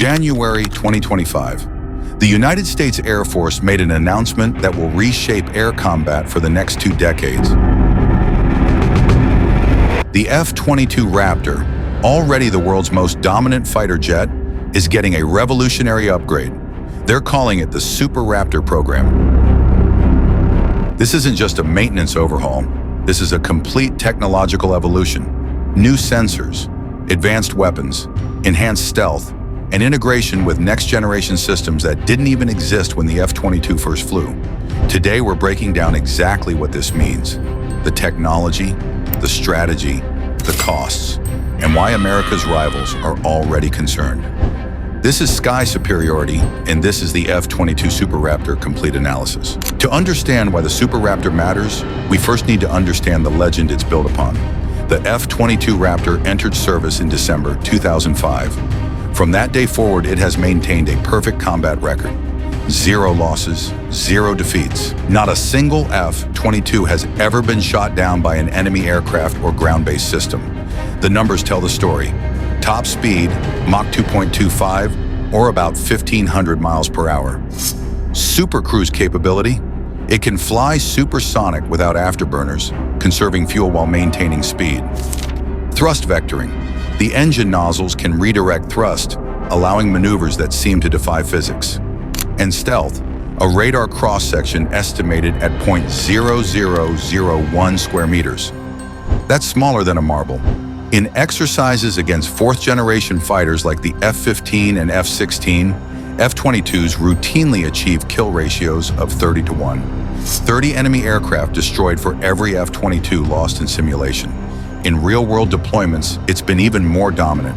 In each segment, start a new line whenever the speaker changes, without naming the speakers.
January 2025. The United States Air Force made an announcement that will reshape air combat for the next 2 decades. The F-22 Raptor, already the world's most dominant fighter jet, is getting a revolutionary upgrade. They're calling it the Super Raptor program. This isn't just a maintenance overhaul. This is a complete technological evolution. New sensors, advanced weapons, enhanced stealth, and integration with next-generation systems that didn't even exist when the F-22 first flew. Today, we're breaking down exactly what this means: the technology, the strategy, the costs, and why America's rivals are already concerned. This is Sky Superiority, and this is the F-22 Super Raptor Complete Analysis. To understand why the Super Raptor matters, we first need to understand the legend it's built upon. The F-22 Raptor entered service in December 2005. From that day forward, it has maintained a perfect combat record. 0 losses, 0 defeats. Not a single F-22 has ever been shot down by an enemy aircraft or ground-based system. The numbers tell the story. Top speed, Mach 2.25, or about 1,500 miles per hour. Super cruise capability. It can fly supersonic without afterburners, conserving fuel while maintaining speed. Thrust vectoring. The engine nozzles can redirect thrust, allowing maneuvers that seem to defy physics. And stealth, a radar cross-section estimated at 0.0001 square meters. That's smaller than a marble. In exercises against 4th-generation fighters like the F-15 and F-16, F-22s routinely achieve kill ratios of 30-1. 30 enemy aircraft destroyed for every F-22 lost in simulation. In real-world deployments, it's been even more dominant.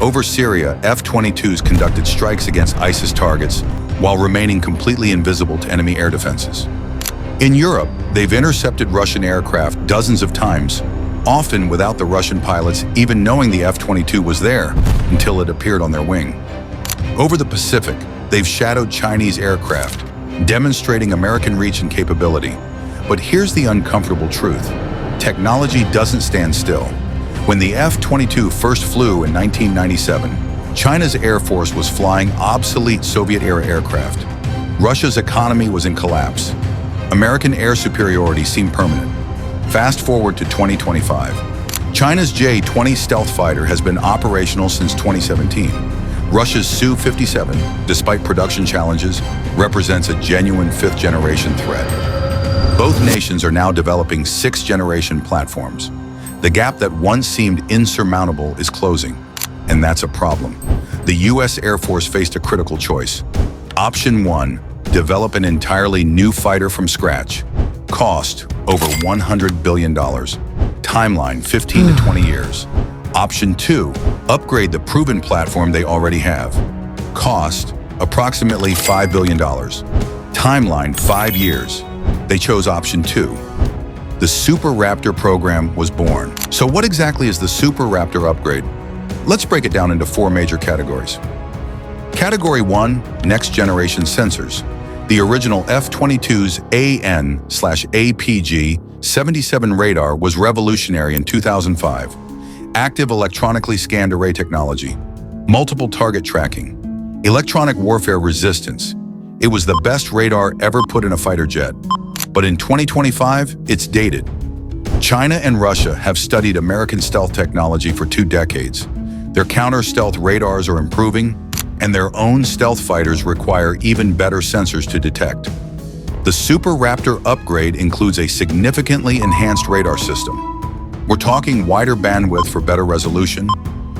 Over Syria, F-22s conducted strikes against ISIS targets while remaining completely invisible to enemy air defenses. In Europe, they've intercepted Russian aircraft dozens of times, often without the Russian pilots even knowing the F-22 was there until it appeared on their wing. Over the Pacific, they've shadowed Chinese aircraft, demonstrating American reach and capability. But here's the uncomfortable truth. Technology doesn't stand still. When the F-22 first flew in 1997, China's Air Force was flying obsolete Soviet-era aircraft. Russia's economy was in collapse. American air superiority seemed permanent. Fast forward to 2025. China's J-20 stealth fighter has been operational since 2017. Russia's Su-57, despite production challenges, represents a genuine 5th-generation threat. Both nations are now developing 6th-generation platforms. The gap that once seemed insurmountable is closing, and that's a problem. The U.S. Air Force faced a critical choice. Option 1, develop an entirely new fighter from scratch. Cost, over $100 billion. Timeline, 15 to 20 years. Option 2, upgrade the proven platform they already have. Cost, approximately $5 billion. Timeline, 5 years. They chose option 2. The Super Raptor program was born. So what exactly is the Super Raptor upgrade? Let's break it down into 4 major categories. Category 1, next-generation sensors. The original F-22's AN/APG-77 radar was revolutionary in 2005. Active electronically scanned array technology, multiple target tracking, electronic warfare resistance. It was the best radar ever put in a fighter jet. But in 2025, it's dated. China and Russia have studied American stealth technology for 2 decades. Their counter-stealth radars are improving, and their own stealth fighters require even better sensors to detect. The Super Raptor upgrade includes a significantly enhanced radar system. We're talking wider bandwidth for better resolution,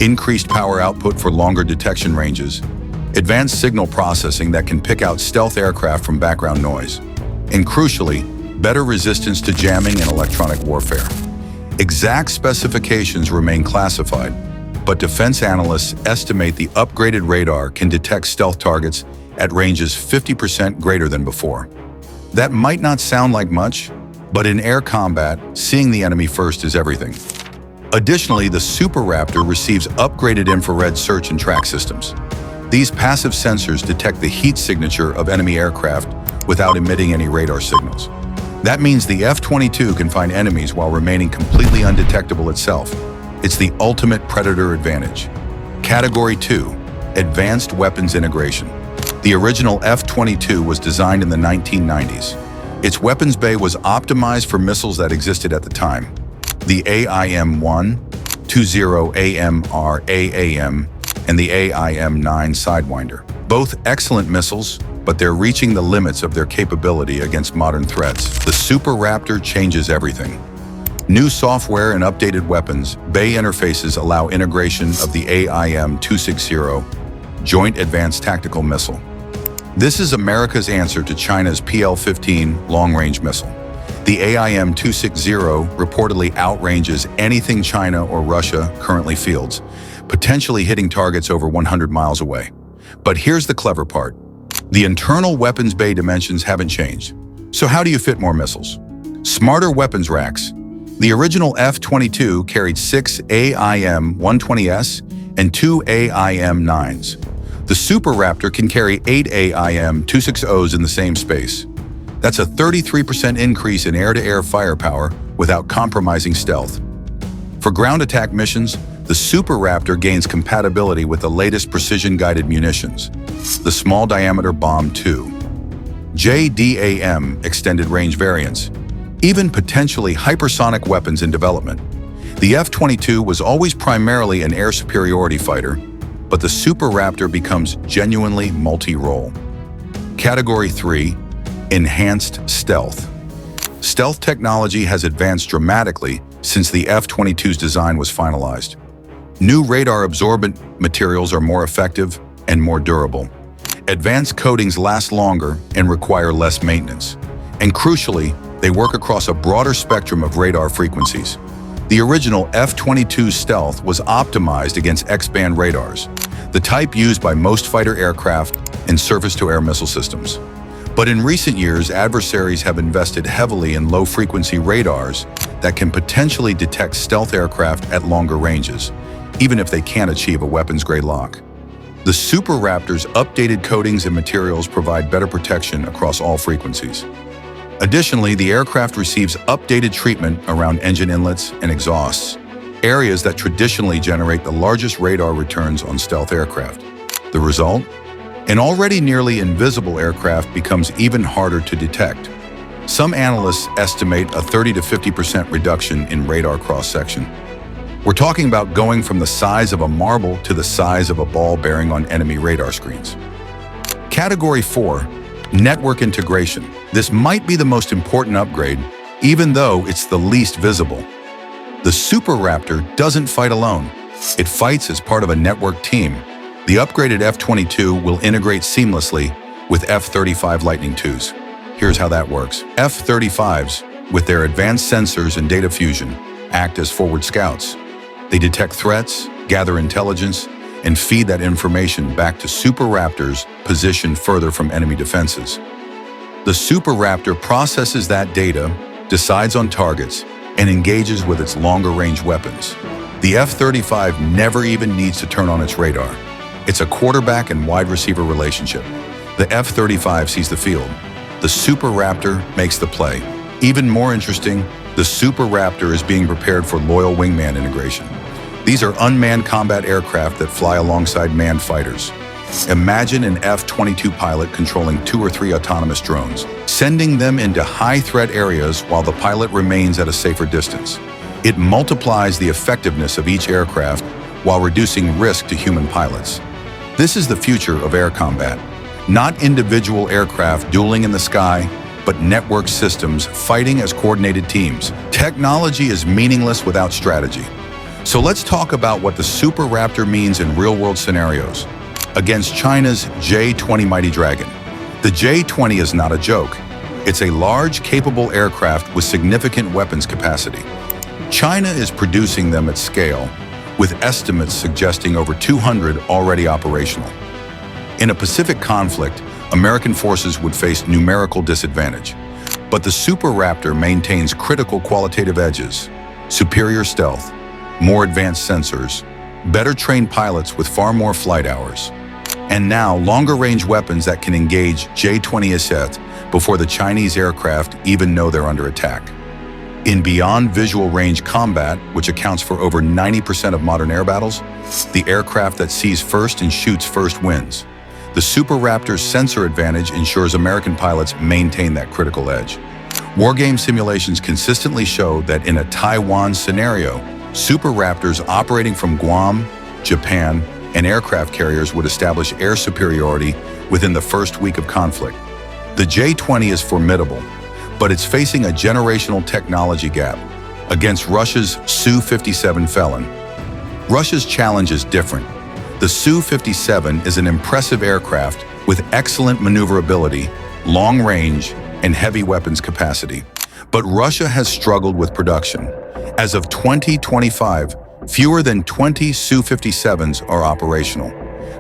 increased power output for longer detection ranges, advanced signal processing that can pick out stealth aircraft from background noise, and crucially, better resistance to jamming and electronic warfare. Exact specifications remain classified, but defense analysts estimate the upgraded radar can detect stealth targets at ranges 50% greater than before. That might not sound like much, but in air combat, seeing the enemy first is everything. Additionally, the Super Raptor receives upgraded infrared search and track systems. These passive sensors detect the heat signature of enemy aircraft without emitting any radar signals. That means the F-22 can find enemies while remaining completely undetectable itself. It's the ultimate predator advantage. Category 2, Advanced weapons integration. The original F-22 was designed in the 1990s. Its weapons bay was optimized for missiles that existed at the time. The AIM-1, 20AMR AAM, and the AIM-9 Sidewinder. Both excellent missiles, but they're reaching the limits of their capability against modern threats. The Super Raptor changes everything. New software and updated weapons bay interfaces allow integration of the AIM-260 Joint Advanced Tactical Missile. This is America's answer to China's PL-15 long-range missile. The AIM-260 reportedly outranges anything China or Russia currently fields, potentially hitting targets over 100 miles away. But here's the clever part. The internal weapons bay dimensions haven't changed. So how do you fit more missiles? Smarter weapons racks. The original F-22 carried 6 AIM-120S and 2 AIM-9s. The Super Raptor can carry 8 AIM-260s in the same space. That's a 33% increase in air-to-air firepower without compromising stealth. For ground attack missions, the Super Raptor gains compatibility with the latest precision-guided munitions, the Small Diameter Bomb 2, JDAM extended range variants, even potentially hypersonic weapons in development. The F-22 was always primarily an air superiority fighter, but the Super Raptor becomes genuinely multi-role. Category 3, Enhanced Stealth. Stealth technology has advanced dramatically since the F-22's design was finalized. New radar-absorbent materials are more effective and more durable. Advanced coatings last longer and require less maintenance. And crucially, they work across a broader spectrum of radar frequencies. The original F-22 Stealth was optimized against X-band radars, the type used by most fighter aircraft and surface-to-air missile systems. But in recent years, adversaries have invested heavily in low-frequency radars that can potentially detect stealth aircraft at longer ranges, even if they can't achieve a weapons-grade lock. The Super Raptor's updated coatings and materials provide better protection across all frequencies. Additionally, the aircraft receives updated treatment around engine inlets and exhausts, areas that traditionally generate the largest radar returns on stealth aircraft. The result? An already nearly invisible aircraft becomes even harder to detect. Some analysts estimate a 30 to 50% reduction in radar cross-section. We're talking about going from the size of a marble to the size of a ball bearing on enemy radar screens. Category 4, Network Integration. This might be the most important upgrade, even though it's the least visible. The Super Raptor doesn't fight alone. It fights as part of a network team. The upgraded F-22 will integrate seamlessly with F-35 Lightning IIs. Here's how that works. F-35s, with their advanced sensors and data fusion, act as forward scouts. They detect threats, gather intelligence, and feed that information back to Super Raptors positioned further from enemy defenses. The Super Raptor processes that data, decides on targets, and engages with its longer-range weapons. The F-35 never even needs to turn on its radar. It's a quarterback and wide receiver relationship. The F-35 sees the field. The Super Raptor makes the play. Even more interesting, the Super Raptor is being prepared for loyal Wingman integration. These are unmanned combat aircraft that fly alongside manned fighters. Imagine an F-22 pilot controlling 2 or 3 autonomous drones, sending them into high-threat areas while the pilot remains at a safer distance. It multiplies the effectiveness of each aircraft while reducing risk to human pilots. This is the future of air combat. Not individual aircraft dueling in the sky, but network systems fighting as coordinated teams. Technology is meaningless without strategy. So let's talk about what the Super Raptor means in real-world scenarios. Against China's J-20 Mighty Dragon. The J-20 is not a joke. It's a large, capable aircraft with significant weapons capacity. China is producing them at scale, with estimates suggesting over 200 already operational. In a Pacific conflict, American forces would face numerical disadvantage. But the Super Raptor maintains critical qualitative edges: superior stealth, more advanced sensors, better trained pilots with far more flight hours, and now longer-range weapons that can engage J-20 before the Chinese aircraft even know they're under attack. In beyond visual range combat, which accounts for over 90% of modern air battles, the aircraft that sees first and shoots first wins. The Super Raptor's sensor advantage ensures American pilots maintain that critical edge. Wargame simulations consistently show that in a Taiwan scenario, Super Raptors operating from Guam, Japan, and aircraft carriers would establish air superiority within the first week of conflict. The J-20 is formidable, but it's facing a generational technology gap against Russia's Su-57 Felon. Russia's challenge is different. The Su-57 is an impressive aircraft with excellent maneuverability, long range, and heavy weapons capacity. But Russia has struggled with production. As of 2025, fewer than 20 Su-57s are operational.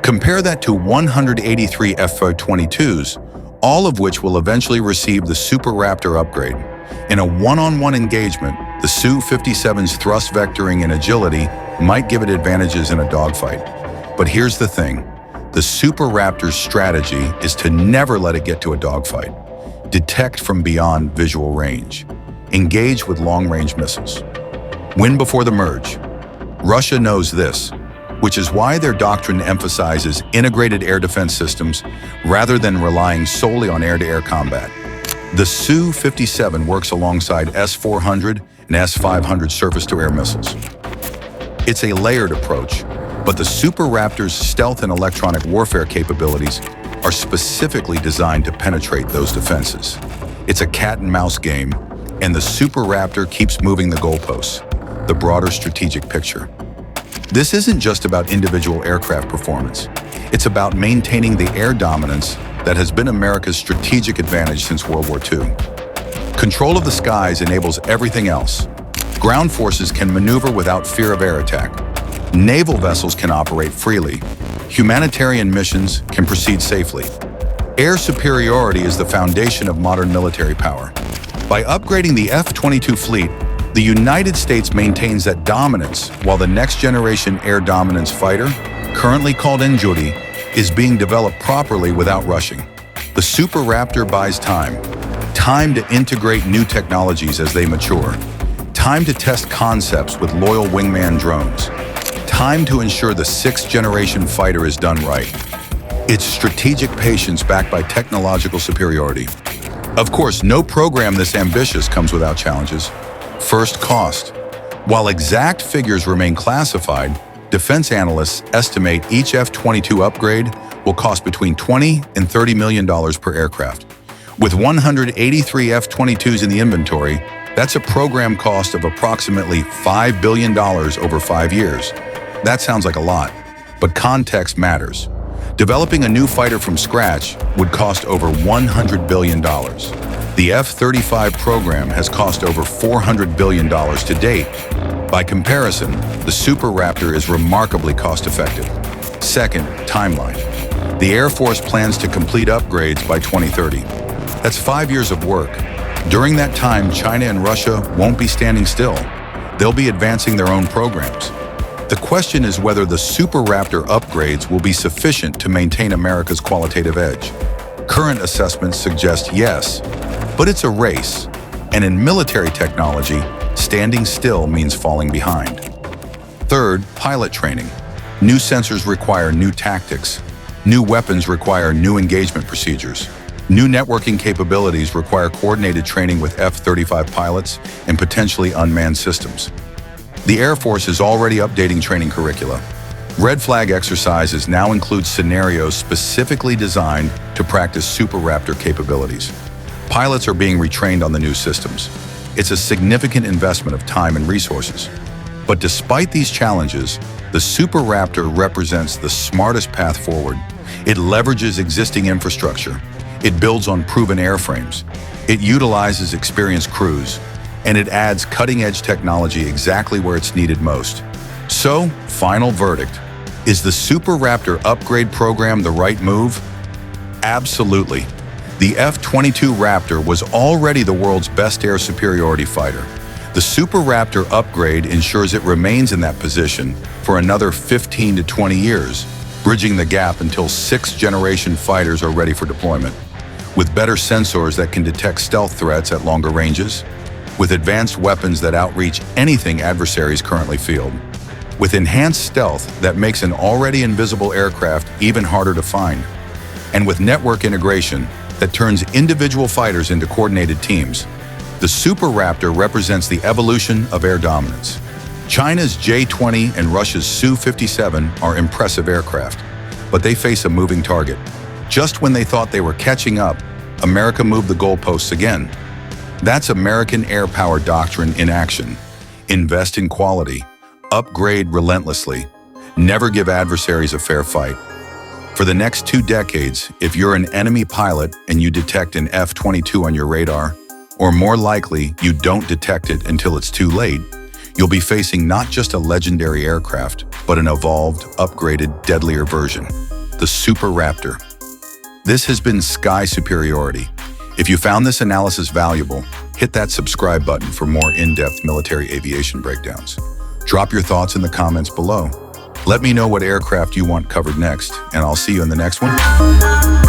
Compare that to 183 F-22s, all of which will eventually receive the Super Raptor upgrade. In a one-on-one engagement, the Su-57's thrust vectoring and agility might give it advantages in a dogfight. But here's the thing. The Super Raptor's strategy is to never let it get to a dogfight. Detect from beyond visual range. Engage with long-range missiles. Win before the merge. Russia knows this, which is why their doctrine emphasizes integrated air defense systems rather than relying solely on air-to-air combat. The Su-57 works alongside S-400 and S-500 surface-to-air missiles. It's a layered approach, but the Super Raptor's stealth and electronic warfare capabilities are specifically designed to penetrate those defenses. It's a cat-and-mouse game, and the Super Raptor keeps moving the goalposts, the broader strategic picture. This isn't just about individual aircraft performance. It's about maintaining the air dominance that has been America's strategic advantage since World War II. Control of the skies enables everything else. Ground forces can maneuver without fear of air attack. Naval vessels can operate freely. Humanitarian missions can proceed safely. Air superiority is the foundation of modern military power. By upgrading the F-22 fleet, the United States maintains that dominance, while the next-generation air dominance fighter, currently called Injuri, is being developed properly without rushing. The Super Raptor buys time. Time to integrate new technologies as they mature. Time to test concepts with loyal Wingman drones. Time to ensure the sixth-generation fighter is done right. It's strategic patience backed by technological superiority. Of course, no program this ambitious comes without challenges. First, cost. While exact figures remain classified, defense analysts estimate each F-22 upgrade will cost between $20 and $30 million per aircraft. With 183 F-22s in the inventory, that's a program cost of approximately $5 billion over 5 years. That sounds like a lot, but context matters. Developing a new fighter from scratch would cost over $100 billion. The F-35 program has cost over $400 billion to date. By comparison, the Super Raptor is remarkably cost-effective. Second, timeline. The Air Force plans to complete upgrades by 2030. That's 5 years of work. During that time, China and Russia won't be standing still. They'll be advancing their own programs. The question is whether the Super Raptor upgrades will be sufficient to maintain America's qualitative edge. Current assessments suggest yes, but it's a race, and in military technology, standing still means falling behind. Third, pilot training. New sensors require new tactics. New weapons require new engagement procedures. New networking capabilities require coordinated training with F-35 pilots and potentially unmanned systems. The Air Force is already updating training curricula. Red flag exercises now include scenarios specifically designed to practice Super Raptor capabilities. Pilots are being retrained on the new systems. It's a significant investment of time and resources. But despite these challenges, the Super Raptor represents the smartest path forward. It leverages existing infrastructure. It builds on proven airframes. It utilizes experienced crews. And it adds cutting-edge technology exactly where it's needed most. So, final verdict. Is the Super Raptor upgrade program the right move? Absolutely. The F-22 Raptor was already the world's best air superiority fighter. The Super Raptor upgrade ensures it remains in that position for another 15 to 20 years, bridging the gap until sixth-generation fighters are ready for deployment. With better sensors that can detect stealth threats at longer ranges, with advanced weapons that outreach anything adversaries currently field, with enhanced stealth that makes an already invisible aircraft even harder to find, and with network integration that turns individual fighters into coordinated teams. The Super Raptor represents the evolution of air dominance. China's J-20 and Russia's Su-57 are impressive aircraft, but they face a moving target. Just when they thought they were catching up, America moved the goalposts again. That's American air power doctrine in action. Invest in quality, upgrade relentlessly, never give adversaries a fair fight. For the next 2 decades, if you're an enemy pilot and you detect an F-22 on your radar, or more likely, you don't detect it until it's too late, you'll be facing not just a legendary aircraft, but an evolved, upgraded, deadlier version, the Super Raptor. This has been Sky Superiority. If you found this analysis valuable, hit that subscribe button for more in-depth military aviation breakdowns. Drop your thoughts in the comments below. Let me know what aircraft you want covered next, and I'll see you in the next one.